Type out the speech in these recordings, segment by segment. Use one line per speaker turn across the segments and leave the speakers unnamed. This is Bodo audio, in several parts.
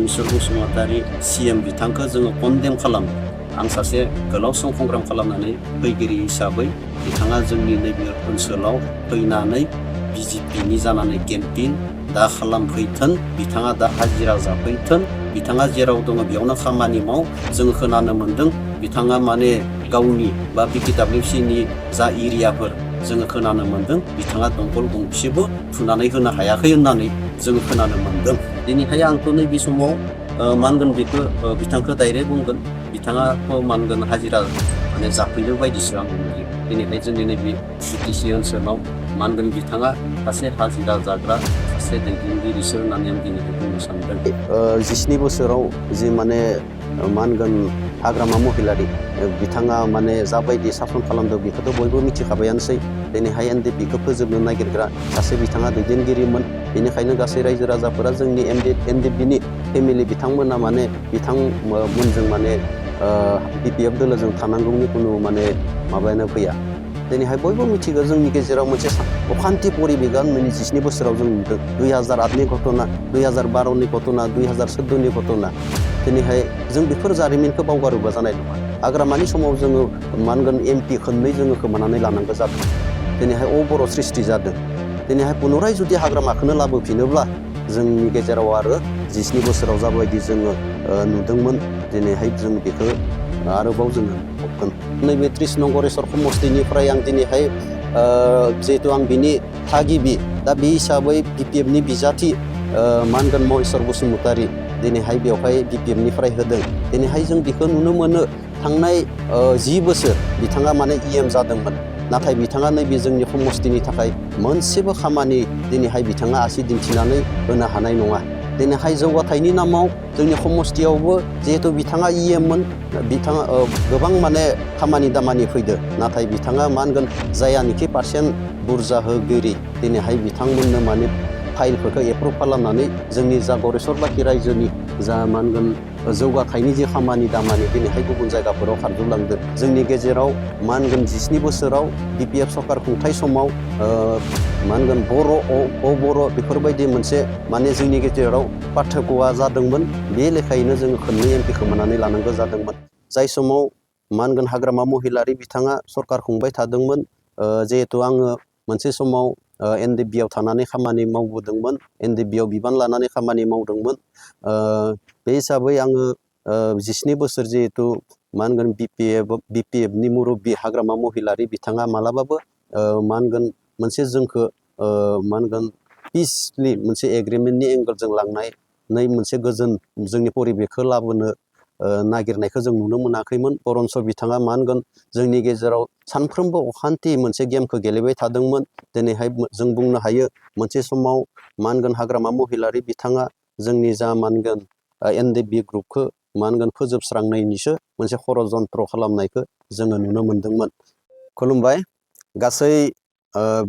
मिसर बसुमतारी CM बिथांखौ जोङो कन्डेम खालामो। आं सासे गोलाव सम प्रग्राम खालामनानै फैगिरि हिसाबै बिथाङा जोंनि नैबे ओनसोलाव फैनानै BJPनि जानानै केम्पिं दा खालामफैथों, बिथाङा दा हाजिरा जाफैथों, बिथाङा जेराव दङ बेयावनो खामानि माव। जोङो खोनानो मोन्दों बिथाङा माने गावनि बा BKWCनि जा एरियाफोर जोङो खोनानो मोन्दों बिथाङा दंखल गंसेबो थुनानै होनो हायाखै होननानै जोङो खोनानो मोन्दों। दिनैहाय आंथ' नैबे समाव मा होनगोन बेखौ बिथांखौ डाइरेक्ट बुंगोन, बिथाङाथ' मा होनगोन हाजिरा माने जाफैनो बायदिसो आं नुयो। दिनैहाय जोंनि नैबे BTC ओनसोलाव मा होनगोन बिथाङा सासे हाजिरा जाग्रा सासे दैदेनगिरिसो होननानै आं दिनैहाय बुंनो सानदों। 17 बोसोराव जि माने मा होनगोन हाग्रामा महिलारि बिथाङा माने जाबायदि सासन खालामदों बेखौथ' बयबो मिथिखाबायानोसै। दिनैहाय NDPखौ फोजोबनो नागिरग्रा सासे बिथाङा दैदेनगिरिमोन। बेनिखायनो गासै रायजो राजाफोरा जोंनि NDPनि फेमिलि बिथांमोना माने बिथांमोनजों माने BPF दोलोजों थानांगौनि खुनु माने माबायानो फैया। दिनैहाय बयबो मिथिगौ जोंनि गेजेराव मोनसे अखान्थि परिबेगा 17 बोसोराव जों नुदों। 2008नि घटना, 2012नि घटना, 2014नि घटना। दिनैहाय जों बेफोर जारिमिनखौ बावगारोबा जानाय नङा। हाग्रामानि समाव जोङो मा होनगोन MP खननै जोङो खोमानानै लानांगौ जादों। दिनैहाय बर' सृष्टि जादों। दिनैहाय पुनराय जुदि हाग्रामाखौनो लाबोफिनोब्ला जोंनि गेजेराव आरो 17 बोसोराव जाबायदि जोङो नुदोंमोन, दिनैहाय जों बेखौ आरोबाव जोङो नुबावगोन। नैबे 30 नं गरेस्वर समष्टिनिफ्राय आं दिनैहाय जिहेतु आं बिनि थागिबि, दा बे हिसाबै BPFनि बिजाथि मा होनगोन महेस्वर बसुमतारी दिनैहाय बेवहाय BPFनिफ्राय होदों। दिनैहाय जों बेखौ नुनो मोनो थांनाय 10 बोसोर बिथाङा माने EM जादोंमोन। नाथाय बिथाङा नैबे जोंनि समष्टिनि थाखाय मोनसेबो खामानि दिनैहाय बिथाङा आसि दिन्थिनानै होनो हानाय नङा। दिनैहाय जौगाथायनि नामाव जोंनि समष्टियावबो जिहेतु बिथाङा EMमोन, बिथाङा गोबां माने खामानि दामानि फैदो। नाथाय बिथाङा मा होनगोन जायानोखि पार्सेन्ट बुरजा होगिरि दिनैहाय बिथांमोननो माने फाइलफोरखौ एप्रुभ खालामनानै जोंनि जा गरेस्वरबाखि रायजोनि जा मा होनगोन जौगाथायनि जे खामानि दामानि दिनैहाय गुबुन जायगाफोराव खारजोबलांदो। जोंनि गेजेराव मा होनगोन 17 बोसोराव BPF सरकार खुंथाय समाव मा होनगोन बर' बेफोरबायदि मोनसे माने जोंनि गेजेराव पार्थक्यआ जादोंमोन। बे लेखायैनो जोङो खननै MP खोमानानै लानांगौ जादोंमोन। जाय समाव मा होनगोन हाग्रामा महिलारि बिथाङा सरकार खुंबाय थादोंमोन। जिहेतु आङो मोनसे समाव NDPआव थानानै खामानि मावबोदोंमोन, NDPआव बिबान लानानै खामानि मावदोंमोन। बे हिसाबै आङो 17 बोसोर जिहेतु मा होनगोन BPFनि मुरब्बि हाग्रामा महिलारि बिथाङा मालाबाबो मा होनगोन मोनसे जोंखौ मा होनगोन पिसलि मोनसे एग्रिमेन्टनि एंगेलजों लांनाय मोनसे गोजोन जोंनि परिबेखौ लाबोनो नागिरनायखौ जों नुनो मोनाखैमोन। बरन्स बिथाङा मा होनगोन जोंनि गेजेराव सानफ्रोमबो अखान्थि मोनसे गेमखौ गेलेबाय थादोंमोन। दिनैहाय जों बुंनो हायो मोनसे समाव मा होनगोन हाग्रामा महिलारि बिथाङा जोंनि जा मा होनगोन NDP ग्रुपखौ मा होनगोन फोजोबस्रांनायनिसो मोनसे षड़यन्त्र खालामनायखौ जोङो नुनो मोन्दोंमोन। खुलुमबाय। गासै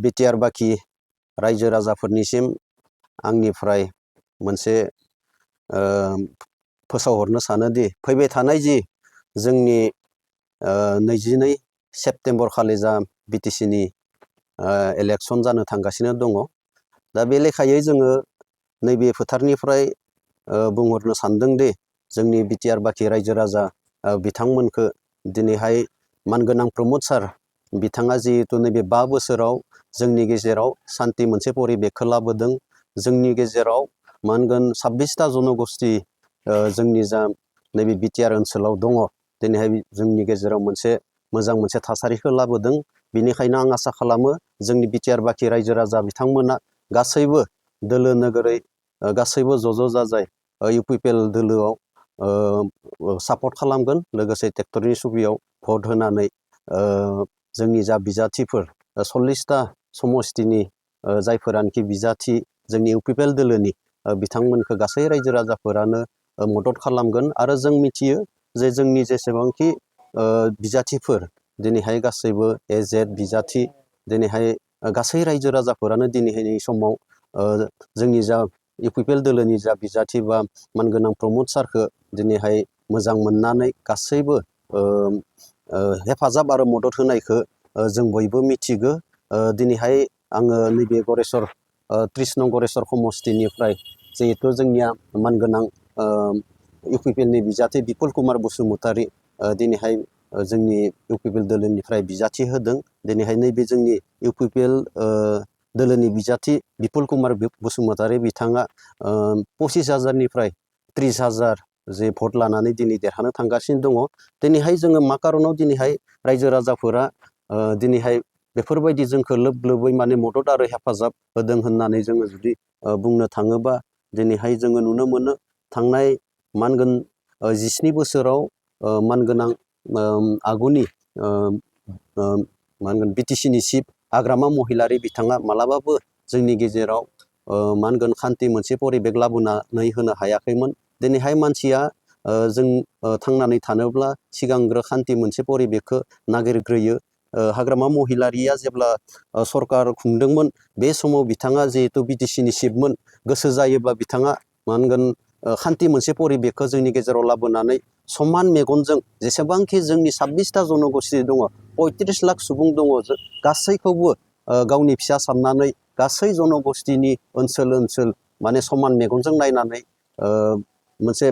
BTR बाखि रायजो राजाफोरनिसिम आंनिफ्राय मोनसे फोसावहरनो सानोदि फैबाय थानाय जि जोंनि 22 सेप्तेम्बर खालि जा BTCनि इलेक्सन जानो थांगासिनो दङ। दा बे लेखायै जोङो नैबे फोथारनिफ्राय बुंहरनो सानदोंदि जोंनि BTR बाखि रायजो राजा बिथांमोनखौ दिनैहाय मानगोनां प्रमद सार बिथाङा जिहेतु नैबे 5 बोसोराव जोंनि गेजेराव सान्थि मोनसे परिबेकखौ लाबोदों। जोंनि गेजेराव मा होनगोन 26टा जनगोष्ठी जोंनि जा नैबे BTR ओनसोलाव दङ। दिनैहाय जोंनि गेजेराव मोजां मोनसे थासारिखौ लाबोदों। बेनिखायनो आं आसा खालामो जोंनि BTR बाखि रायजो राजा बिथांमोना गासैबो दोलो नोगोरै गासैबो ज' जाजाय UPPL दोलोआव सापर्ट खालामगोन। लोगोसे ट्रेक्टरनि सुबियाव भट होनानै जोंनि जा बिजाथिफोर 40टा समष्टिनि जायफोरानोखि बिजाथि जोंनि UPPL दोलोनि बिथांमोनखौ गासै रायजो राजाफोरानो मदद खालामगोन। आरो जों मिथियो जे जोंनि जेसेबांखि बिजाथिफोर दिनैहाय गासैबो AZ बिजाथि दिनैहाय गासै रायजो राजाफोरानो दिनैहायनि समाव जोंनि जा UPPL दोलोनि जा बिजाथि बा मानगोनां प्रमद सारखौ दिनैहाय मोजां मोननानै गासैबो हेफाजाब आरो मदद होनायखौ जों बयबो मिथिगौ। दिनैहाय आङो नैबे 30 नं गरेस्वर समष्टिनिफ्राय जिहेथु जोंनिया मानगोनां इउपिपिएलनि बिजाथि बिपुल कुमार बसुमतारी दिनैहाय जोंनि इउपिपिएल दोलोनिफ्राय बिजाथि होदों। दिनैहाय नैबे जोंनि इउपिपिएल दोलोनि बिजाथि बिपुल कुमार बसुमतारी बिथाङा 25,000निफ्राय 30,000 जे भट लानानै दिनै देरहानो थांगासिनो दङ। दिनैहाय जोङो मा कारनाव दिनैहाय रायजो राजाफोरा दिनैहाय बेफोरबायदि जोंखौ लोब लोबै माने मदद आरो हेफाजाब होदों होननानै जोङो जुदि बुंनो थाङोबा दिनैहाय जोङो नुनो मोनो थांनाय मानगोन 17 बोसोराव मानगोनां आगुनि मानगोन बिटिसिनि चिफ हाग्रामा महिलारि बिथाङा मालाबाबो जोंनि गेजेराव मानगोन खान्थि मोनसे परिबेक लाबोनानै होनो हायाखैमोन। दिनैहाय मानसिया जों थांनानै थानोब्ला सिगांग्रो खान्थि मोनसे परिबेकखौ नागिरग्रोयो। हाग्रामा महिलारिया जेब्ला सरकार खुंदोंमोन बे समाव बिथाङा जिहेतु बिटिसिनि चिफमोन गोसो जायोब्ला बिथाङा मानगोन खान्थि मोनसे परिबेकखौ जोंनि गेजेराव लाबोनानै समान मेगनजों जेसेबांखि जोंनि 26टा जनगोष्ठी दङ 35 लाख सुबुं दङ गासैखौबो गावनि फिसा साननानै गासै जनगोष्ठीनि ओनसोल माने समान मेगनजों नायनानै मोनसे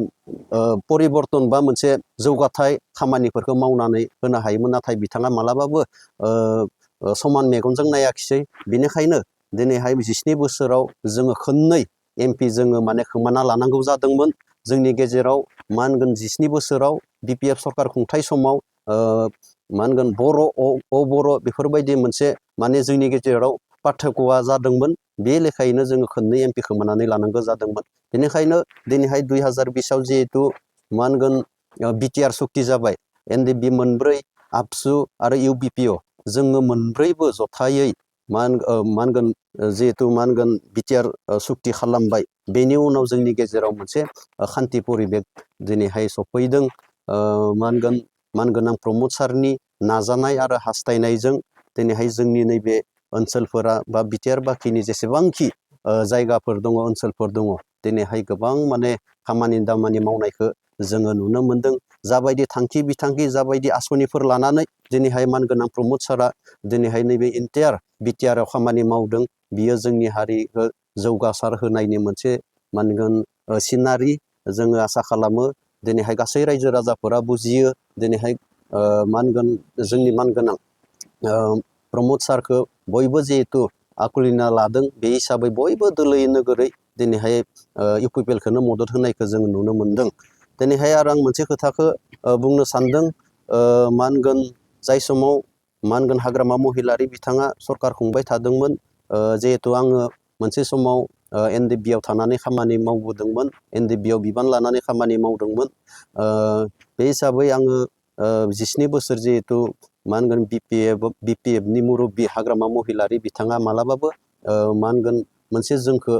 परिबर्तन बा मोनसे जौगाथाय खामानिफोरखौ मावनानै होनो हायोमोन। नाथाय बिथाङा मालाबाबो समान मेगनजों नायाखिसै। बेनिखायनो दिनैहाय 17 बोसोराव जोङो खननै MP जोङो माने खोमाना लानांगौ जादोंमोन। जोंनि गेजेराव मा होनगोन 17 बोसोराव BPF सरकार खुंथाय समाव मा होनगोन बर' अबर' बेफोरबायदि मोनसे माने जोंनि गेजेराव पार्थक्यआ जादोंमोन। बे लेखायैनो जोङो खननै MP खोमानानै लानांगौ जादोंमोन। बेनिखायनो दिनैहाय 2020आव जिहेतु मा होनगोन BTR सुक्ति जाबाय, NDP मोनब्रै, आबसु आरो UBPO जोङो मोनब्रैबो जथायै मा होनगोन जिहेतु मा होनगोन BTR सुक्ति खालामबाय। बेनि उनाव जोंनि गेजेराव मोनसे खान्थि परिबेक दिनैहाय सफैदों। मानगोनां प्रमद सारनि नाजानाय आरो हास्थायनायजों दिनैहाय जोंनि नैबे ओनसोलफोरा बा BTR बाखिनि जेसेबांखि जायगाफोर दङ ओनसोलफोर दङ दिनैहाय गोबां माने खामानि दामानि मावनायखौ जोङो नुनो मोनदों। जाबायदि थांखि बिथांखि जाबायदि आसनिफोर लानानै दिनैहाय मानगोनां प्रमद सारा दिनैहाय नैबे इन्टायार BTRआव खामानि मावदों। बियो जोंनि हारिखौ जौगासार होनायनि मोनसे मानगोन सिनारि। जोङो आसा खालामो दिनैहाय गासै रायजो राजाफोरा बुजियो। दिनैहाय मानगोन जोंनि मानगोनां प्रमद सारखौ बयबो जिहेतु आकुलिना लादों बे हिसाबै बयबो दोलोै नोगोरै दिनैहाय इउपिपिएलखौनो मदद होनायखौ जों नुनो मोनदों। दिनैहाय आरो आं मोनसे खोथाखौ बुंनो सानदों। मा होनगोन जाय समाव मा होनगोन हाग्रामा महिलारि बिथाङा सरकार खुंबाय थादोंमोन जिहेतु आङो मोनसे समाव NDPआव थानानै खामानि मावबोदोंमोन। NDPआव बिबान लानानै खामानि मावदोंमोन। बे हिसाबै आङो 17 बोसोर जिहेतु मा होनगोन BPFनि मुरब्बि हाग्रामा महिलारि बिथाङा मालाबाबो मा होनगोन मोनसे जोंखौ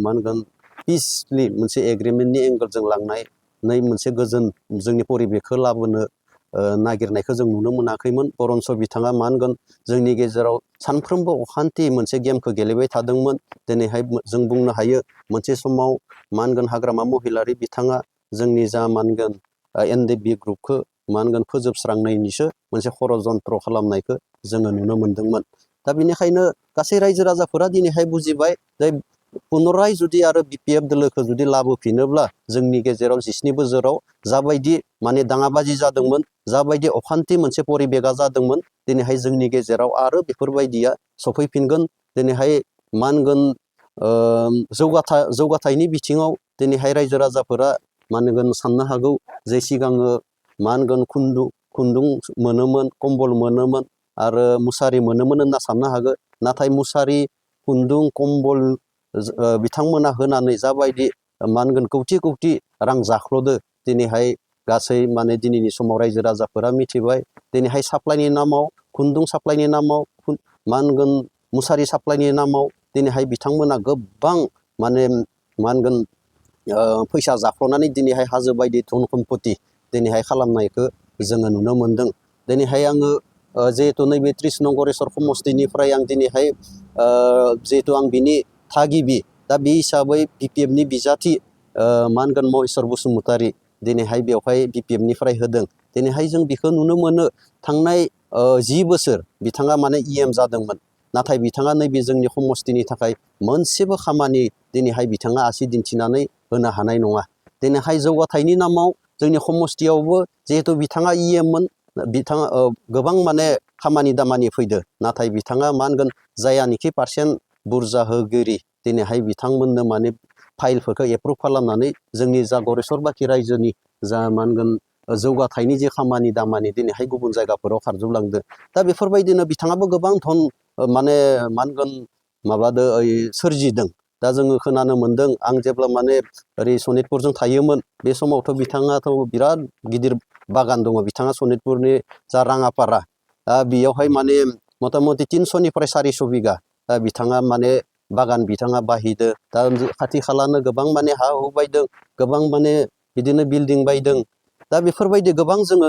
मा होनगोन पिसलि मोनसे एग्रिमेन्टनि एंगेलजों लांनानै मोनसे गोजोन जोंनि परिबेकखौ लाबोनो नागिरनायखौ जों नुनो मोनाखैमोन। बरन्स बिथाङा मा होनगोन जोंनि गेजेराव सानफ्रोमबो अखान्थि मोनसे गेमखौ गेलेबाय थादोंमोन। दिनैहाय जों बुंनो हायो मोनसे समाव मा होनगोन हाग्रामा महिलारि बिथाङा जोंनि जा मा होनगोन NDP ग्रुपखौ मा होनगोन फोजोबस्रांनायनिसो मोनसे षड़जन्त्र खालामनायखौ जोङो नुनो मोनदोंमोन। दा बेनिखायनो गासै रायजो राजाफोरा दिनैहाय बुजिबाय जे पुनराय जुदि आरो BPF दोलोखौ जुदि लाबोफिनोब्ला जोंनि गेजेराव 17 बोसोराव जाबायदि माने दाङाबाजि जादोंमोन, जाबायदि अखान्थि मोनसे परिबेकआ जादोंमोन दिनैहाय जोंनि गेजेराव आरो बेफोरबायदिया सफैफिनगोन। दिनैहाय मा होनगोन जौगाथायनि बिथिङाव दिनैहाय रायजो राजाफोरा मा होनगोन साननो हागौ जे सिगाङो मा होनगोन खुन्दुं मोनोमोन, कम्बल मोनोमोन आरो मुसारि मोनोमोन होनना साननो हागौ। नाथाय मुसारि, खुन्दुं, कम्बल बिथांमोना होनानै जाबायदि मा होनगोन कौटि कौटि रां जाख्ल'दो दिनैहाय गासै माने दिनैनि समाव रायजो राजाफोरा मिथिबाय। दिनैहाय साप्लाइनि नामाव, खुन्दुं साप्लाइनि नामाव, मा होनगोन मुसारि साप्लाइनि नामाव दिनैहाय बिथांमोना गोबां माने मा होनगोन फैसा जाख्ल'नानै दिनैहाय हाजो बायदि धन सम्पति दिनैहाय खालामनायखौ जोङो नुनो मोनदों। दिनैहाय आङो जिहेतु नैबे 30 नं गरेस्वर समस्तिनिफ्राय आं दिनैहाय जिहेतु आं बिनि थागिबि दा बे हिसाबै BPFनि बिजाथि मा होनगोन महेस्वर बसुमतारी दिनैहाय बेवहाय BPFनिफ्राय होदों। दिनैहाय जों बेखौ नुनो मोनो थांनाय 10 बोसोर बिथाङा माने EM जादोंमोन। नाथाय बिथाङा नैबे जोंनि समस्तिनि थाखाय मोनसेबो खामानि दिनैहाय बिथाङा आसि दिन्थिनानै होनो हानाय नङा। दिनैहाय जौगाथायनि नामाव जोंनि समस्थियावबो जिहेतु बिथाङा इएममोन बिथाङा गोबां माने खामानि दामानि फैदो नाथाय बिथाङा मा होनगोन जायानोखि पार्सेन्ट बुरजा होगिरि दिनैहाय बिथांमोननो माने फाइलफोरखौ एप्रुभ खालामनानै जोंनि जा गरेस्वरबाखि रायजोनि जा मा होनगोन जौगाथायनि जे खामानि दामानि दिनैहाय गुबुन जायगाफोराव खारजोबलांदो दा बेफोरबायदिनो बिथाङाबो गोबां धन माने मा होनगोन माबादो सोरजिदों दा जोङो खोनानो मोन्दों आं जेब्ला माने ओरै सनितपुरजों थायोमोन बे समावथ' बिथाङाथ' बिराद गिदिर बागान दङ बिथाङा सनितपुरनि जा राङापारा बेयावहाय माने मथा मथि 300निफ्राय 400 बिगा बिथाङा माने बागान बिथाङा बाहिदो दा खाथि खालानो गोबां माने हा हु बायदों गोबां माने बिदिनो बिल्डिं बायदों दा बेफोरबायदि गोबां जोङो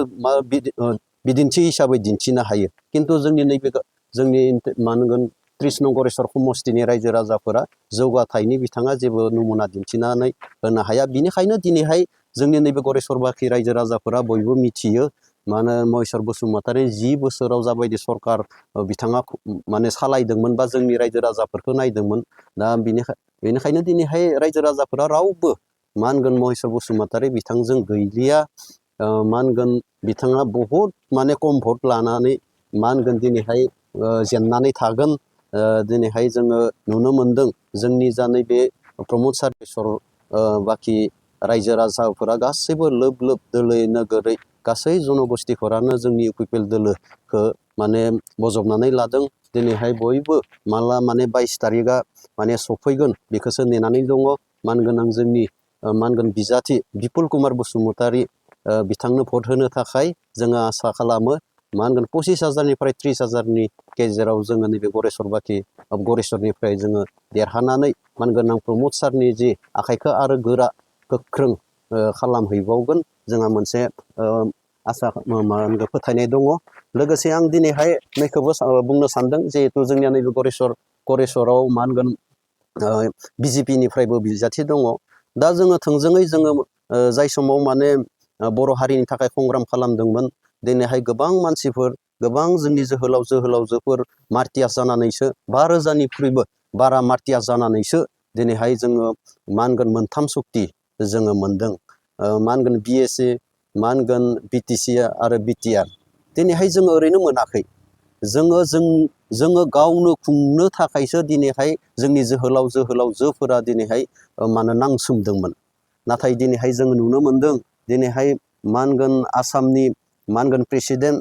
बिदिन्थि हिसाबै दिन्थिनो हायो खिन्थु जोंनि नैबे जोंनि मा होनगोन 30 नं गरेस्वर समस्थिनि रायजो राजाफोरा जौगाथायनि बिथाङा जेबो नमुना दिन्थिनानै होनो हाया बिनिखायनो दिनैहाय जोंनि नैबे गरेस्वरबाखि रायजो राजाफोरा बयबो मिथियो मानो महेस्वर बसुमतारी 10 बोसोराव जाबायदि सरकार बिथाङा माने सालायदोंमोन बा जोंनि रायजो राजाफोरखौ नायदोंमोन दा बेनिखायनो दिनैहाय रायजो राजाफोरा रावबो मा होनगोन महेस्वर बसुमतारी बिथांजों गैलिया मा होनगोन बिथाङा बहुद माने कम भट लानानै मा होनगोन दिनैहाय जेननानै थागोन दिनैहाय जोङो नुनो मोन्दों जोंनि जा नैबे प्रमद सारेश्वर बाखि रायजो राजाफोरा गासैबो लोब लोब दोलै नोगोरै गासै जनगोष्ठीफोरानो जोंनि इउपिपिएल दोलोखौ माने बजबनानै लादों दिनैहाय बयबो माला माने 22 तारिखआ माने सफैगोन बेखौसो नेनानै दङ मान गोनां जोंनि मा होनगोन बिजाथि बिपुल कुमार बसुमतारी बिथांनो भट होनो थाखाय जोङो आसा खालामो मा होनगोन 25,000निफ्राय 30,000नि गेजेराव जोङो नैबे गरेस्वरबाखि गरेस्वरनिफ्राय जोङो देरहानानै मान गोनां प्रमद सारनि जि आखाइखौ आरो गोरा गोख्रों खालामहैबावगोन जोंहा मोनसे आसा मा होनगोन फोथायनाय दङ लोगोसे आं दिनैहाय नैखौबो बुंनो सानदों जिहेथु जोंनिया नैबे गरेस्वराव मा होनगोन बिजेपिनिफ्रायबो बिजाथि दङ दा जोङो थोंजोङै जोङो जाय समाव माने बर' हारिनि थाखाय संग्राम खालामदोंमोन दिनैहाय गोबां मानसिफोर गोबां जोंनि जोहोलावजोफोर मार्टियास जानानैसो 5,000निख्रुइबो बारा मार्टियास जानानैसो दिनैहाय जोङो मा होनगोन मोनथाम सक्ति जोङो मोनदों मा होनगोन बिएसए मा होनगोन बिटिसि आरो बिटिआर दिनैहाय जोङो ओरैनो मोनाखै जोङो गावनो खुंनो थाखायसो दिनैहाय जोंनि जोहोलावजोफोरा दिनैहाय माने नांसोमदोंमोन नाथाय दिनैहाय जों नुनो मोन्दों दिनैहाय मा होनगोन आसामनि मा होनगोन प्रेसिडेन्ट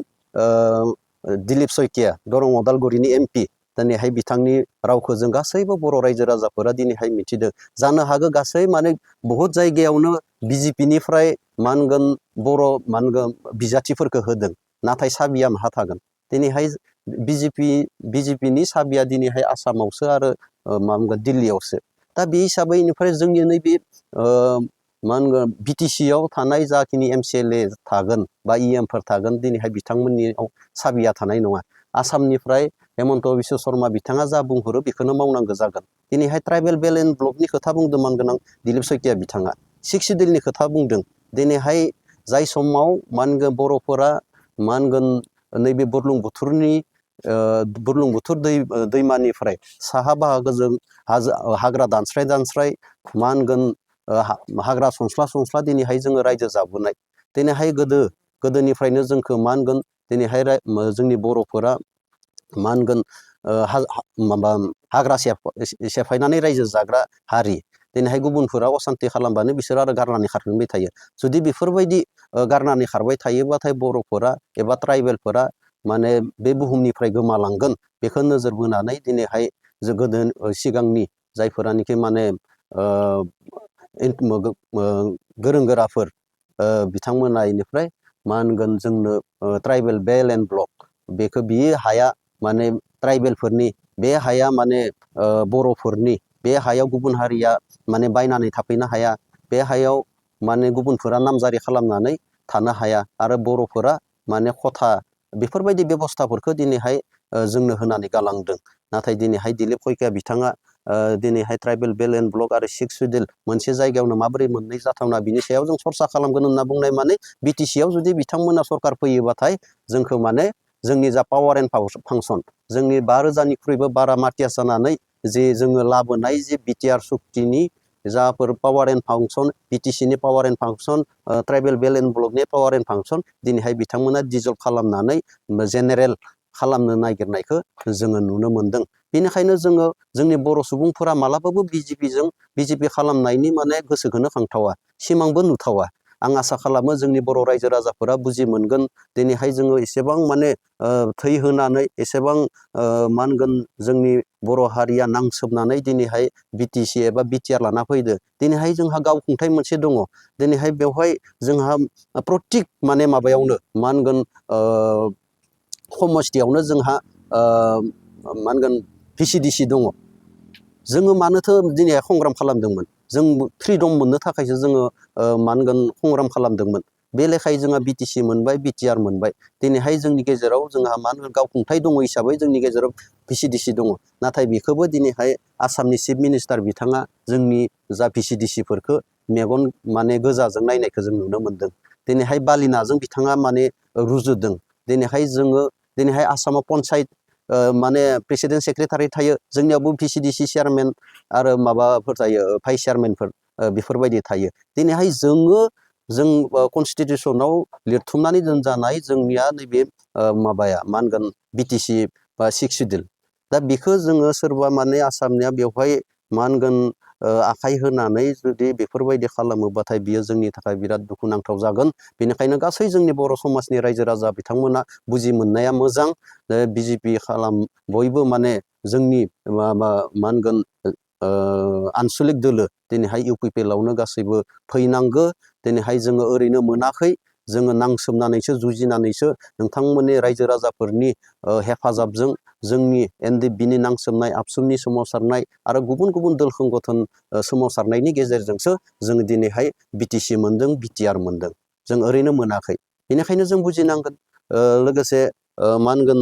दिलीप सयकिया दरं अदालगुरिनि एमपि दिनैहाय बिथांनि रावखौ जों गासैबो बर' रायजो राजाफोरा दिनैहाय मिथिदों जानो हागौ गासै माने बहुत जायगायावनो बिजेपिनिफ्राय मा होनगोन बर' मा होनगोन बिजाथिफोरखौ होदों नाथाय साबिया माहा थागोन दिनैहाय बिजेपिनि साबिया दिनैहाय आसामावसो आरो मा होनगोन दिल्लीयावसो दा बे हिसाबै बेनिफ्राय जोंनि नैबे मा होनगोन बिटिसियाव थानाय जाखिनि एमसिएलए थागोन बा इएमफोर थागोन दिनैहाय बिथांमोननियाव साबिया थानाय नङा आसामनिफ्राय हेमन्त बिश्व शर्मा बिथाङा जा बुंहरो बेखौनो मावनांगौ जागोन दिनैहाय ट्राइबेल बेलेन्स ब्लकनि खोथा बुंदों मान गोनां दिलीप सयकिया बिथाङा 6 सिडिउलनि खोथा बुंदों दिनैहाय जाय समाव मा होनगोन बर'फोरा मा होनगोन नैबे बुरलुंबुथुर दैमानिफ्राय साहा बाहागोजों हाग्रा दानस्राय मा होनगोन हाग्रा सनस्ला दिनैहाय जोङो रायजो जाबोनाय दिनैहाय गोदोनिफ्रायनो जोंखौ मा होनगोन दिनैहाय जोंनि बर'फोरा मा होनगोन माबा हाग्रा सेफायनानै रायजो जाग्रा हारि दिनैहाय गुबुनफोरा असान्ति खालामबानो बिसोर आरो गारनानै खारफिनबाय थायो जुदि बेफोरबायदि गारनानै खारबाय थायोबाथाय बर'फोरा एबा ट्राइबेलफोरा माने बे बुहुमनिफ्राय गोमालांगोन बेखौ नोजोर बोनानै दिनैहाय गोदो सिगांनि जायफोरानोखि माने गोरों गोराफोर बिथांमोना इनिफ्राय मा होनगोन जोंनो ट्राइबेल बेलेन्स ब्लक बेखौ बे हाया माने ट्राइबेलफोरनि बे हाया माने बर'फोरनि बे हायाव गुबुन हारिया माने बायनानै थाफैनो हाया बे हायाव माने गुबुनफोरा नामजारि खालामनानै थानो हाया आरो बर'फोरा माने खथा बेफोरबायदि बेबस्थाफोरखौ दिनैहाय जोंनो होनानै गालांदों नाथाय दिनैहाय दिलीप सयकिया बिथाङा दिनैहाय ट्राइबेल बेलेन्स ब्लक आरो 6 सिडिउल मोनसे जायगायावनो माबोरै मोननै जाथावना बिनि सायाव जों सरसा खालामगोन होनना बुंनाय माने बिटिसियाव जुदि बिथांमोना सरकार फैयोबाथाय जोंखौ माने जोंनि जा पावार एन्ड फांसन जोंनि 5,000निख्रुइबो बारा मार्टियास जानानै जे जोङो लाबोनाय जे BTR सुक्तिनि Jafor power and function बिटिसिनि पावार एन्ड फांसन ट्राइबेल बेल एन्ड ब्लकनि पावार एन्ड फांसन दिनैहाय बिथांमोना डिजल्भ खालामनानै जेनेरेल खालामनो नागिरनायखौ जोङो नुनो मोनदों। बेनिखायनो जोङो जोंनि बर' सुबुंफोरा मालाबाबो बिजेपि खालामनायनि माने गोसोखौनो खांथावा, सिमांबो नुथावा। आं आसा खालामो जोंनि बर' रायजो राजाफोरा बुजि मोनगोन। दिनैहाय जोङो एसेबां माने थै होनानै एसेबां मा होनगोन जोंनि बर' हारिया नांसोबनानै दिनैहाय बिटिसि एबा बिटिआर लाना फैदो। दिनैहाय जोंहा गावखुंथाय मोनसे दङ। दिनैहाय बेवहाय जोंहा प्रत्येक माने माबायावनो मा होनगोन समस्थियावनो जोंहा मा होनगोन भिसिडिसि दङ। जोङो मानोथो दिनै संग्राम खालामदोंमोन? जों फ्रिदम मोननो थाखायसो जोङो मा होनगोन संग्राम खालामदोंमोन। बे लेखायै जोंहा बिटिसि मोनबाय, बिटिआर मोनबाय। दिनैहाय जोंनि गेजेराव जोंहा मा होनगोन गावखुंथाय दङ हिसाबै जोंनि गेजेराव भिसिडिसि दङ। नाथाय बेखौबो दिनैहाय आसामनि चिफ मिनिस्टार बिथाङा जोंनि जा भिसिडिसिफोरखौ मेगन माने गोजाजों नायनायखौ जों नुनो मोनदों। दिनैहाय बालिनाजों बिथाङा माने रुजुदों। दिनैहाय आसामाव पन्सायत माने प्रेसिडेन्ट सेक्रेटारि थायो, जोंनियावबो भिसिडिसि चेयारमेन आरो माबाफोर थायो भाइस चेयारमेनफोर बेफोरबायदि थायो। दिनैहाय जों कनस्टिटिउसनाव लिरथुमनानै दोनजानाय जोंनिया नैबे माबाया मा होनगोन बिटिसि बा 6 सिडिउल। दा बेखौ जोङो सोरबा माने आसामनिया बेवहाय मा होनगोन आखाइ होनानै जुदि बेफोरबायदि खालामोबाथाय बियो जोंनि थाखाय बिराद दुखुनांथाव जागोन। बेनिखायनो गासै जोंनि बर' समाजनि रायजो राजा बिथांमोना बुजि मोननाया मोजां। बिजेपि बयबो माने जोंनि मा होनगोन आनसलिक दोलो दिनैहाय इउपिपिएलआवनो गासैबो फैनांगौ। दिनैहाय जोङो ओरैनो मोनाखै, जोङो नांसोमनानैसो जुजिनानैसो नोंथांमोननि रायजो राजाफोरनि हेफाजाबजों जोंनि एनडिएफबिनि नांसोमनाय, आबसुनि सोमावसारनाय आरो गुबुन गुबुन दोल संगठन सोमावसारनायनि गेजेरजोंसो जों दिनैहाय बिटिसि मोनदों, बिटिआर मोनदों। जों ओरैनो मोनाखै। बेनिखायनो जों बुजिनांगोन। लोगोसे मा होनगोन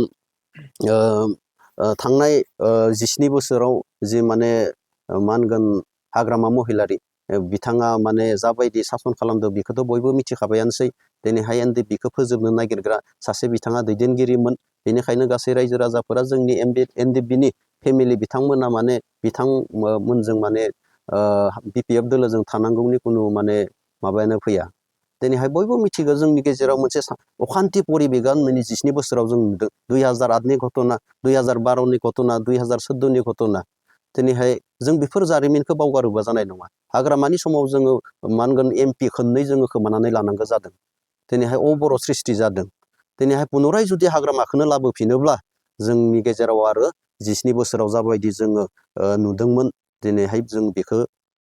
थांनाय 17 बोसोराव जि माने मा होनगोन हाग्रामा महिलारि बिथाङा माने जाबायदि सासन खालामदों बेखौथ' बयबो मिथिखाबायानोसै। दिनैहाय एनडिएफबिखौ फोजोबनो नागिरग्रा सासे बिथाङा दैदेनगिरिमोन। बेनिखायनो गासै रायजो राजाफोरा जोंनि एनडिएफबिनि फेमिलि बिथांमोना माने बिथांमोनजों माने बिपिएफ दोलोजों थानांगौनि खुनु माने माबायानो फैया। दिनैहाय बयबो मिथिगौ जोंनि गेजेराव मोनसे अखान्थि परिबेगा 17 बोसोराव जों नुदों। 2008नि घटना, 2012नि घटना, 2014नि घटना। दिनैहाय जों बेफोर जारिमिनखौ बावगारोबा जानाय नङा। हाग्रामानि समाव जोङो मा होनगोन एमपि खननै जोङो खोमानानै लानांगौ जादों। दिनैहाय अबर' सृष्टि जादों। दिनैहाय पुनराय जुदि हाग्रामाखौनो लाबोफिनोब्ला जोंनि गेजेराव आरो 17 बोसोराव जाबायदि जोङो नुदोंमोन, दिनैहाय जों बेखौ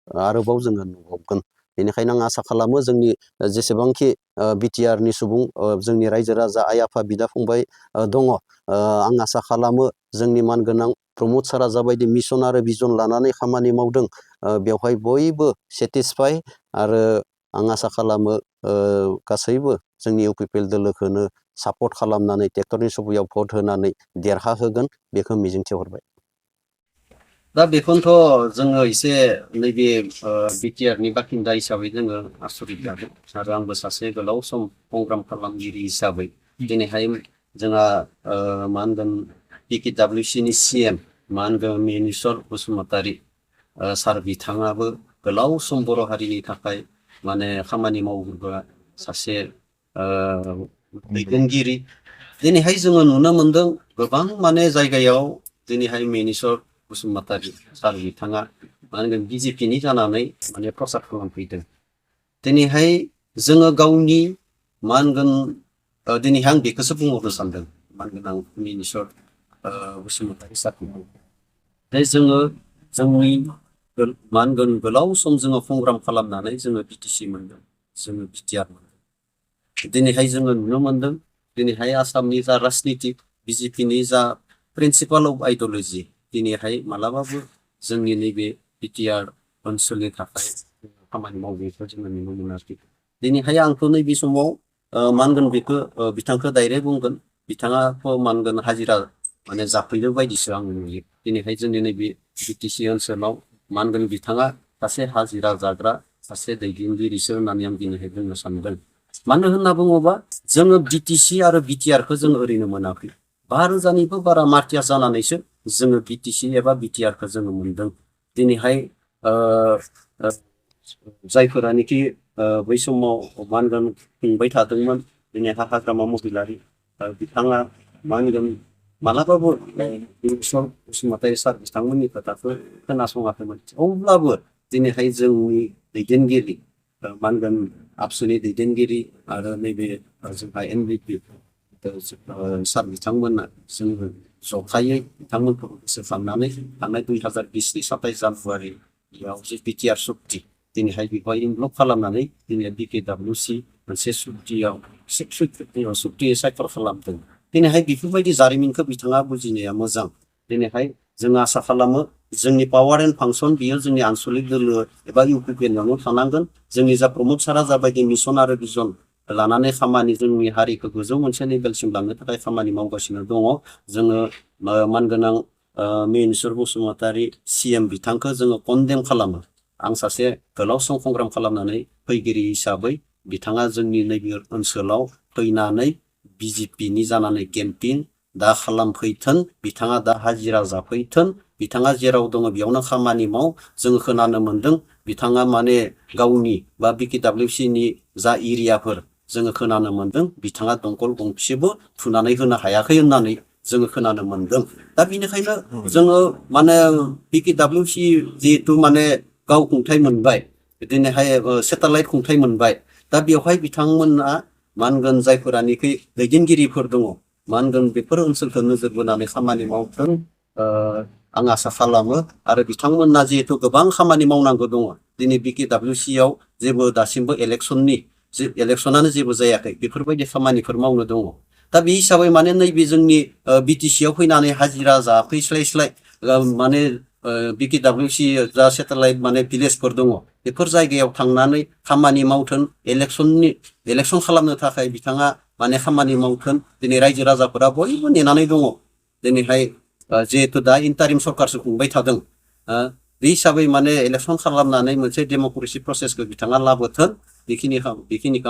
आरोबाव जोङो नुबावगोन। बेनिखायनो आं आसा खालामो जोंनि जेसेबांखि बिटिआरनि सुबुं जोंनि रायजो राजा आइ आफा बिदा फंबाय दङ, आं आसा खालामो जोंनि मानगोनां प्रमद सारा जाबायदि मिसन आरो भिजन लानानै खामानि मावदों बेवहाय बयबो सेटिसफाइ। आरो आं आसा खालामो गासैबो जोंनि इउपिपिएल दोलोखौनो सापर्ट खालामनानै ट्रेक्टरनि सबायाव भट होनानै देरहाहोगोन बेखौ मिजिंथिहरबाय। दा बेखौनोथ' जोङो एसे नैबे बिटिआरनि बाखिन्दा हिसाबै जोङो आसरित जादों। आरो आंबो सासे गोलाव सम संग्राम खालामगिरि हिसाबै दिनैहाय जोंहा मा होनगोन पिकेडब्लिउसिनि सिएम मा होनगोन मिनिस्वर बसुमतारी सार बिथाङाबो गोलाव सम बर' हारिनि थाखाय माने खामानि मावग्रा सासे दैदेनगिरि। दिनैहाय जोङो नुनो मोनदों गोबां माने जायगायाव दिनैहाय मिनिस्वर बसुमतारी सार बिथाङा मा होनगोन बिजेपिनि जानानै माने प्रसार खालामफैदों। दिनैहाय जोङो गावनि मा होनगोन दिनैहाय आं बेखौसो बुंहरनो सानदों मा होनगोन आं मिनिस्वर बसुमतारी सारखौ। जोङो जोंनि मा होनगोन गोलाव सम जोङो संग्राम खालामनानै जोङो बिटिसि मोनदों, जोङो बिटिआर मोनदों। दिनैहाय जोङो नुनो मोनदों दिनैहाय आसामनि जा राजनिति बिजेपिनि जा प्रिन्सिपाल अफ आइडिय'लजि दिनैहाय मालाबाबो जोंनि नैबे बिटिआर ओनसोलनि थाखाय खामानि मावनायखौ जोङो नुनो मोनाखै। दिनैहाय आंथ' नैबे समाव मा होनगोन बेखौ बिथांखौ डाइरेक्ट बुंगोन, बिथाङाथ' मा होनगोन हाजिरा माने जाफैनो बायदिसो आं नुयो। दिनैहाय जोंनि नैबे बिटिसि ओनसोलाव मा होनगोन बिथाङा सासे हाजिरा जाग्रा सासे दैदेनगिरिसो होननानै आं दिनैहाय बुंनो सानदों। मानो होनना बुङोबा जोङो बिटिसि आरो बिटिआरखौ जों ओरैनो मोनाखै। 5 रोजानिबो बारा मार्टियार जानानैसो जोङो बिटिसि एबा बिटिआरखौ जोङो मोनदों। दिनैहाय जायफोरानोखि बै समाव मा होनगोन खुंबाय थादोंमोन दिनै हाग्रामा महिलारि बिथाङा मा होनगोन मालाबाबो बिसर बसुमतारी सार बिथांमोननि खोथाखौ खोनासङाखैमोन। अब्लाबो दिनैहाय जोंनि दैदेनगिरि मा होनगोन आबसुनि दैदेनगिरि आरो नैबे जोंहा NBP सार बिथांमोना जोङो जथायै बिथांमोनखौ गोसोखांनानै थांनाय 2020नि 27 जानुवारियाव जे बिटिआर सुक्ति दिनैहाय बेखौहाय इनभल्भ खालामनानै दिनै BKWC मोनसे सुक्ति सायखर खालामदों। दिनैहाय बेफोरबायदि जारिमिनखौ बिथाङा बुजिनाया मोजां। दिनैहाय जों आसा खालामो जोंनि पावार एन्ड फांसन बियो जोंनि आनसलिक दोलो एबा UPPNआवनो थानांगोन। जोंनि जा प्रमद सारा जाबायदि मिसन आरो भिजन लानानै खामानि जोंनि हारिखौ गोजौ मोनसे लेभेलसिम लांनो थाखाय खामानि मावगासिनो दङ। जोङो मानगोनां मिनिस्वर बसुमतारी CM बिथांखौ जोङो कन्डेम खालामो। आं सासे गोलाव सम कंग्राम खालामनानै फैगिरि हिसाबै बिथाङा जोंनि नैबे ओनसोलाव फैनानै BJPनि जानानै केम्पिं दा खालामफैथों, बिथाङा दा हाजिरा जाफैथों, बिथाङा जेराव दङ बेयावनो खामानि माव। जोङो खोनानो मोनदों बिथाङा माने गावनि बा BKWCनि जा एरियाफोर जोङो खोनानो मोनदों बिथाङा दंखल गंसेबो थुनानै होनो हायाखै होननानै जोङो खोनानो मोनदों। दा बेनिखायनो जोङो माने BKWC जिहेथु माने गाव खुंथाइ मोनबाय, दिनैहाय सेटेलाइट खुंथाइ मोनबाय। दा बेवहाय बिथांमोना मा होनगोन जायफोरानोखि दैदेनगिरिफोर दङ मा होनगोन बेफोर ओनसोलखौ नोजोर बोनानै खामानि मावथों आं आसा खालामो। आरो बिथांमोना जिहेथु गोबां खामानि मावनांगौ दङ। दिनै BKWCआव जेबो दासिमबो इलेक्सनानो जेबो जायाखै, बेफोरबायदि खामानिफोर मावनो दङ। दा बे हिसाबै माने नैबे जोंनि BTCआव फैनानै हाजिरा जाफैस्लायस्लाय माने BKWC जा सेटेलाइट माने भिलेजफोर दङ बेफोर जायगायाव थांनानै खामानि मावथों, इलेक्सन खालामनो थाखाय बिथाङा माने खामानि मावथों। दिनै रायजो राजाफोरा बयबो नेनानै दङ। दिनैहाय जिहेथु दा इन्टारिम सरकारसो खुंबाय थादों, बे हिसाबै माने इलेक्सन खालामनानै मोनसे डेम'क्रेसि प्रसेसखौ बिथाङा लाबोथों। बेखिनिखौ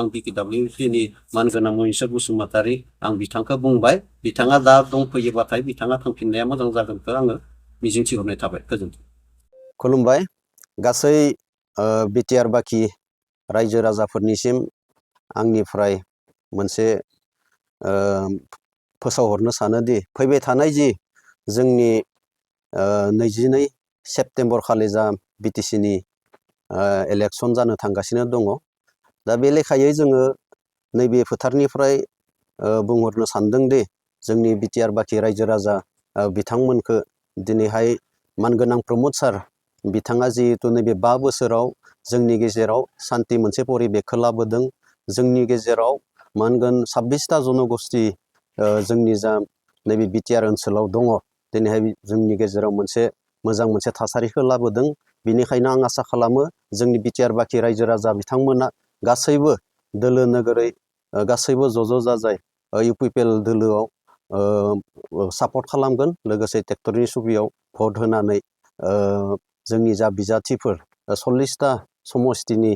आं BKWCनि मानगोनां मिनिस्टर बसुमतारी आं बिथांखौ बुंबाय। बिथाङा दा दंफैयोबाथाय बिथाङा थांफिननाया मोजां जागोनखौ आङो मिजिंथिहरनाय थाबाय। गोजोन्थों।
खुलुमबाय गासै बिटिआर बाखि रायजो राजाफोरनिसिम आंनिफ्राय मोनसे फोसावहरनो सानोदि फैबाय थानाय जि जोंनि 22 सेप्तेम्बर खालि जा BTCनि इलेक्सन जानो थांगासिनो दङ। दा बे लेखायै जोङो नैबे फोथारनिफ्राय बुंहरनो सानदोंदि जोंनि बिटिआर बाखि रायजो राजा बिथांमोनखौ दिनैहाय मानगोनां प्रमद सार बिथाङा जिहेतु नैबे 5 बोसोराव जोंनि गेजेराव सान्थि मोनसे परिबेकखौ लाबोदों। जोंनि गेजेराव मा होनगोन 26टा जनगोष्ठी जोंनि जा नैबे बिटिआर ओनसोलाव दङ। दिनैहाय जोंनि गेजेराव मोजां मोनसे थासारिखौ लाबोदों। बेनिखायनो आं आसा खालामो जोंनि बिटिआर बाखि रायजो राजा बिथांमोना गासैबो दोलो नोगोरै गासैबो ज' जाजाय UPPL दोलोआव सापर्ट खालामगोन। लोगोसे ट्रेक्टरनि सुबियाव भट होनानै जोंनि जा बिजाथिफोर 40टा समस्थिनि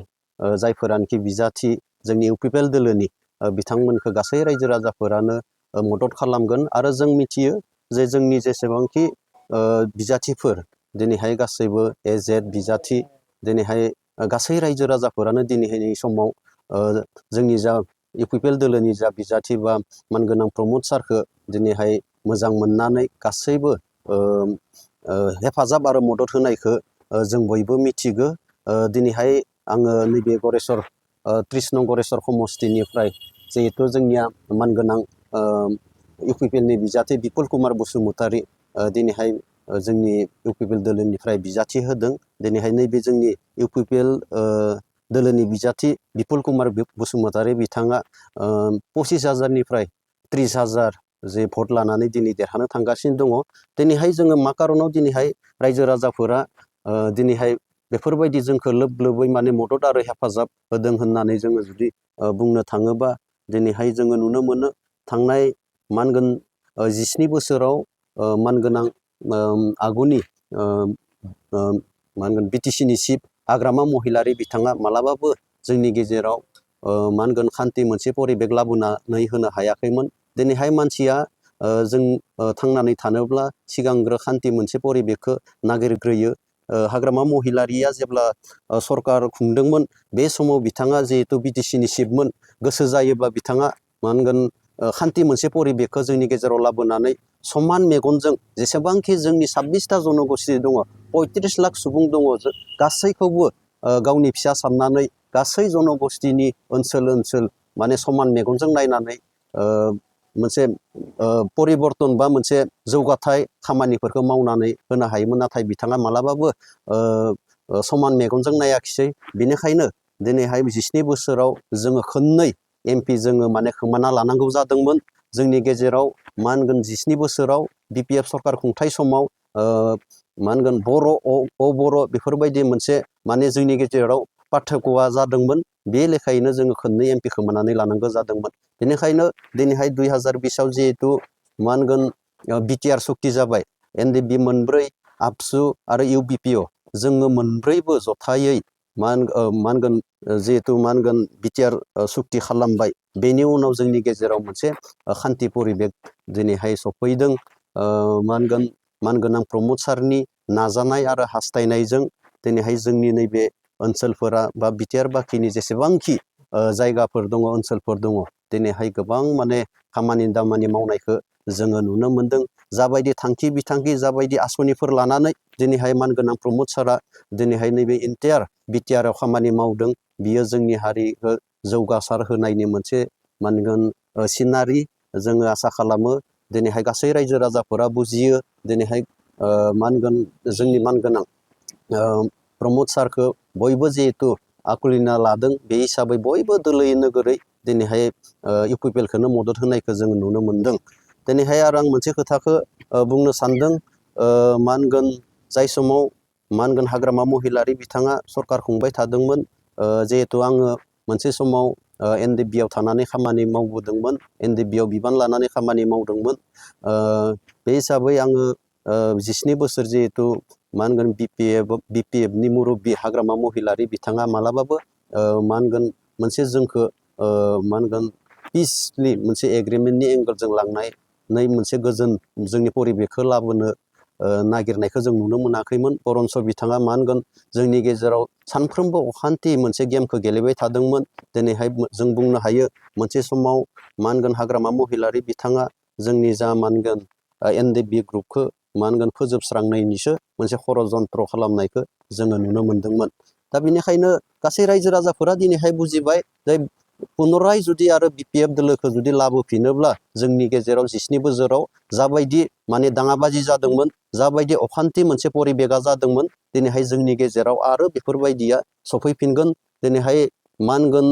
जायफोरानोखि बिजाथि जोंनि UPPL दोलोनि बिथांमोनखौ गासै रायजो राजाफोरानो मदद खालामगोन। आरो जों मिथियो जे जोंनि जेसेबांखि बिजाथिफोर दिनैहाय गासैबो AZ बिजाथि दिनैहाय गासै रायजो राजाफोरानो दिनैहायनि समाव जोंनि जा UPPL दोलोनि जा बिजाथि बा मानगोनां प्रमद सारखौ दिनैहाय मोजां मोननानै गासैबो हेफाजाब आरो मदद होनायखौ जों बयबो मिथिगौ। दिनैहाय आङो नैबे गरेस्वर 30 नं गरेस्वर समस्थिनिफ्राय जिहेथु जोंनिया मानगोनां UPPLनि बिजाथि बिपुल कुमार बसुमतारी दिनैहाय जोंनि UPPL दोलोनिफ्राय बिजाथि होदों। दिनैहाय नैबे जोंनि UPPL दोलोनि बिजाथि बिपुल कुमार बसुमतारी बिथाङा 25,000निफ्राय 30,000 जे भट लानानै दिनै देरहानो थांगासिनो दङ। दिनैहाय जोङो मा कारनाव दिनैहाय रायजो राजाफोरा दिनैहाय बेफोरबायदि जोंखौ लोब लोबै माने मदद आरो हेफाजाब होदों होननानै जोङो जुदि बुंनो थाङोबा दिनैहाय जोङो नुनो मोनो थांनाय मानगोन 17 बोसोराव मानगोनां आगुनि मानगोन BTCनि चिफ हाग्रामा महिलारि बिथाङा मालाबाबो जोंनि गेजेराव मानगोन खान्थि मोनसे परिबेक लाबोनानै होनो हायाखैमोन। दिनैहाय मानसिया जों थांनानै थानोब्ला सिगांग्रो खान्थि मोनसे परिबेकखौ नागिरग्रोयो। हाग्रामा महिलारिया जेब्ला सरकार खुंदोंमोन बे समाव बिथाङा जिहेतु बिटिसिनि चिफमोन गोसो जायोब्ला बिथाङा मा होनगोन खान्थि मोनसे परिबेखखौ जोंनि गेजेराव लाबोनानै समान मेगनजों जेसेबांखि जोंनि 26टा जनगोष्ठी दङ 35 लाख सुबुं दङ गासैखौबो गावनि फिसा साननानै गासै जनगोष्ठीनि ओनसोल माने समान मेगनजों नायनानै मोनसे परिबर्तन बा मोनसे जौगाथाय खामानिफोरखौ मावनानै होनो हायोमोन नाथाय बिथाङा मालाबाबो समान मेगनजों नायाखिसै बेनिखायनो दिनैहाय 17 बोसोराव जोङो खननै एमपि जोङो माने खोमाना लानांगौ जादोंमोन जोंनि गेजेराव मा होनगोन 17 बोसोराव बिपिएफ सरकार खुंथाय समाव मा होनगोन बर' अबर' बेफोरबायदि मोनसे माने जोंनि गेजेराव पार्थक्यआ जादोंमोन बे लेखायैनो जोङो खननै एमपि खोमानानै लानांगौ जादोंमोन बेनिखायनो दिनैहाय 2020 आव जिहेतु मा होनगोन बिटिआर सुक्ति जाबाय एनडिपि मोनब्रै आबसु आरो इउबिपिअ जोङो मोनब्रैबो जथायै मा होनगोन जिहेतु मा होनगोन बिटिआर सुक्ति खालामबाय बेनि उनाव जोंनि गेजेराव मोनसे खान्थि परिबेक दिनैहाय सफैदों मानगोनां प्रमद सारनि नाजानाय आरो हास्थायनायजों दिनैहाय जोंनि नैबे ओनसोलफोरा बा बिटिआर बाखिनि जेसेबांखि जायगाफोर दङ ओनसोलफोर दङ दिनैहाय गोबां माने खामानि दामानि मावनायखौ जोङो नुनो मोनदों जाबायदि थांखि बिथांखि जाबायदि आसनिफोर लानानै दिनैहाय मानगोनां प्रमद सारा दिनैहाय नैबे इन्टायार बिटिआरआव खामानि मावदों बियो जोंनि हारिखौ जौगासार होनायनि मोनसे मानगोन सिनारि जोङो आसा खालामो दिनैहाय गासै रायजो राजाफोरा बुजियो दिनैहाय मा होनगोन जोंनि मानगोनां प्रमद सारखौ बयबो जिहेतु आकुलिना लादों बे हिसाबै बयबो दोलोै नोगोरै दिनैहाय इउपिपिएलखौनो मदद होनायखौ जोङो नुनो मोनदों दिनैहाय आरो आं मोनसे खोथाखौ बुंनो सानदों मा होनगोन जाय समाव मा होनगोन हाग्रामा महिलारि बिथाङा सरकार खुंबाय थादोंमोन जिहेतु आङो मोनसे समाव एनडिपिआव थानानै खामानि मावबोदोंमोन एनडिपिआव बिबान लानानै खामानि मावदोंमोन बे हिसाबै आङो 17 बोसोर जिहेतु मा होनगोन बिपिएफनि मुरब्बी हाग्रामा महिलारि बिथाङा मालाबाबो मा होनगोन मोनसे जोंखौ मा होनगोन पिसलि मोनसे एग्रिमेन्टनि एंगेलजों लांनाय मोनसे गोजोन जोंनि परिबेखखौ लाबोनो नागिरनायखौ जों नुनो मोनाखैमोन बरन्स बिथाङा मा होनगोन जोंनि गेजेराव सानफ्रोमबो अखान्थि मोनसे गेमखौ गेलेबाय थादोंमोन दिनैहाय जों बुंनो हायो मोनसे समाव मा होनगोन हाग्रामा महिलारि बिथाङा जोंनि जा मा होनगोन एनडिपि ग्रुपखौ मा होनगोन फोजोबस्रांनायनिसो मोनसे षड़जन्त्र खालामनायखौ जोङो नुनो मोनदोंमोन दा बेनिखायनो गासै रायजो राजाफोरा दिनैहाय बुजिबाय जे पुनराय जुदि आरो बिपिएफ दोलोखौ जुदि लाबोफिनोब्ला जोंनि गेजेराव 17 बोसोराव जाबायदि माने दाङाबाजि जादोंमोन जाबायदि अखान्थि मोनसे परिबेकआ जादोंमोन दिनैहाय जोंनि गेजेराव आरो बेफोरबायदिया सफैफिनगोन दिनैहाय मा होनगोन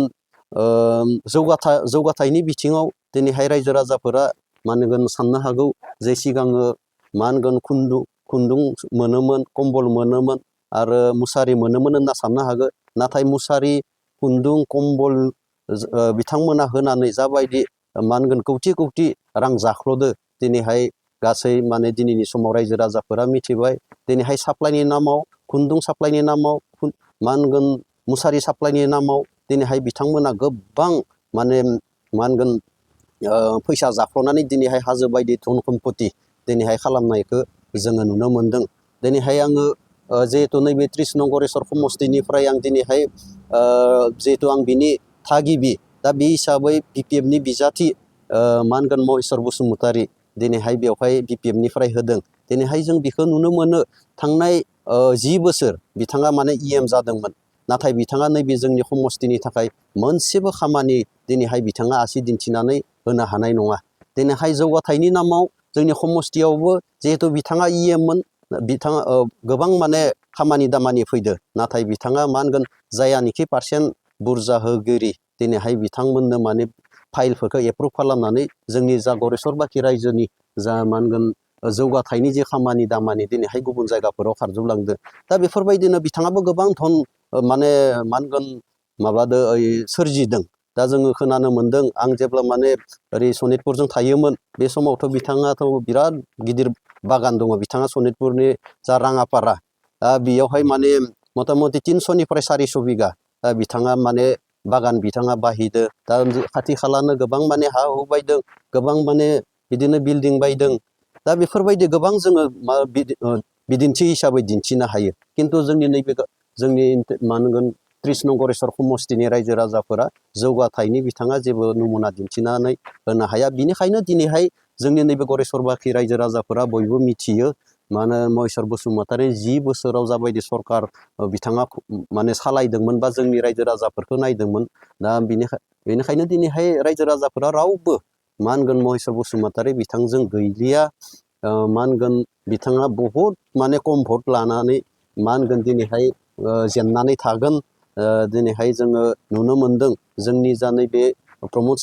जौगाथायनि बिथिङाव दिनैहाय रायजो राजाफोरा मा होनगोन साननो हागौ जे सिगाङो मा होनगोन खुन्दुं मोनोमोन कम्बल मोनोमोन आरो मुसारि मोनोमोन होनना साननो हागौ नाथाय मुसारि खुन्दुं कम्बल बिथांमोना होनानै जाबायदि मा होनगोन कौटि रां जाख्ल'दो दिनैहाय गासै माने दिनैनि समाव रायजो राजाफोरा मिथिबाय दिनैहाय साप्लाइनि नामाव खुन्दुं साप्लाइनि नामाव मा होनगोन मुसारि साप्लाइनि नामाव दिनैहाय बिथांमोना गोबां माने मा होनगोन फैसा जाख्ल'नानै दिनैहाय हाजो बायदि धन सम्पति दिनैहाय खालामनायखौ जोङो नुनो मोनदों दिनैहाय आङो जिहेतु नैबे 30 नं गरेस्वर समष्टिनिफ्राय आं दिनैहाय जिहेतु आं बिनि थागिबि दा बे हिसाबै बिपिएफनि बिजाथि मा होनगोन महेस्वर बसुमतारी दिनैहाय बेवहाय बिपिएफनिफ्राय होदों दिनैहाय जों बेखौ नुनो मोनो थांनाय 10 बोसोर बिथाङा माने इएम जादोंमोन नाथाय बिथाङा नैबे जोंनि समष्टिनि थाखाय मोनसेबो खामानि दिनैहाय बिथाङा आसि दिन्थिनानै होनो हानाय नङा दिनैहाय जौगाथायनि नामाव जोंनि समष्टियावबो जिहेतु बिथाङा इएममोन बिथाङा गोबां माने खामानि दामानि फैदो नाथाय बिथाङा मा होनगोन जायानोखि पार्सेन्ट बुरजा होगिरि दिनैहाय बिथांमोननो माने फाइलफोरखौ एप्रुभ खालामनानै जोंनि जा गरेस्वर बाखि रायजोनि जा मा होनगोन जौगाथायनि जे खामानि दामानि दिनैहाय गुबुन जायगाफोराव खारजोबलांदो दा बेफोरबायदिनो बिथाङाबो गोबां धन माने मा होनगोन माबादो सोरजिदों दा जोङो खोनानो मोनदों आं जेब्ला माने ओरै सनितपुरजों थायोमोन बे समावथ' बिथाङाथ' बिराद गिदिर बागान दङ बिथाङा सनितपुरनि जा राङापारा बेयावहाय माने मथा मथि 300निफ्राय 400 बिगा बिथाङा माने बागान बिथाङा बाहिदो दा खाथि खालानो गोबां माने हा हु बायदों गोबां माने बिदिनो बिल्डिं बायदों दा बेफोरबायदि गोबां जोङो बिदिन्थि हिसाबै दिन्थिनो हायो। खिन्थु जोंनि नैबे जोंनि मा होनगोन 30 नं गरेस्वर समस्तिनि रायजो राजाफोरा जौगाथायनि बिथाङा जेबो नमुना दिन्थिनानै होनो हाया। बिनिखायनो दिनैहाय जोंनि नैबे गरेस्वरबाखि रायजो राजाफोरा बयबो मिथियो मानो महेस्वर बसुमतारी 10 बोसोराव जाबायदि सरकार बिथाङा माने सालायदोंमोन बा जोंनि रायजो राजाफोरखौ नायदोंमोन। दा बेनिखायनो दिनैहाय रायजो राजाफोरा रावबो मा होनगोन महेस्वर बसुमतारी बिथांजों गैलिया। मा होनगोन बिथाङा बहुद माने खम भट लानानै मा होनगोन दिनैहाय जेननानै थागोन। दिनैहाय जोङो नुनो मोनदों जोंनि जा नैबे प्रमद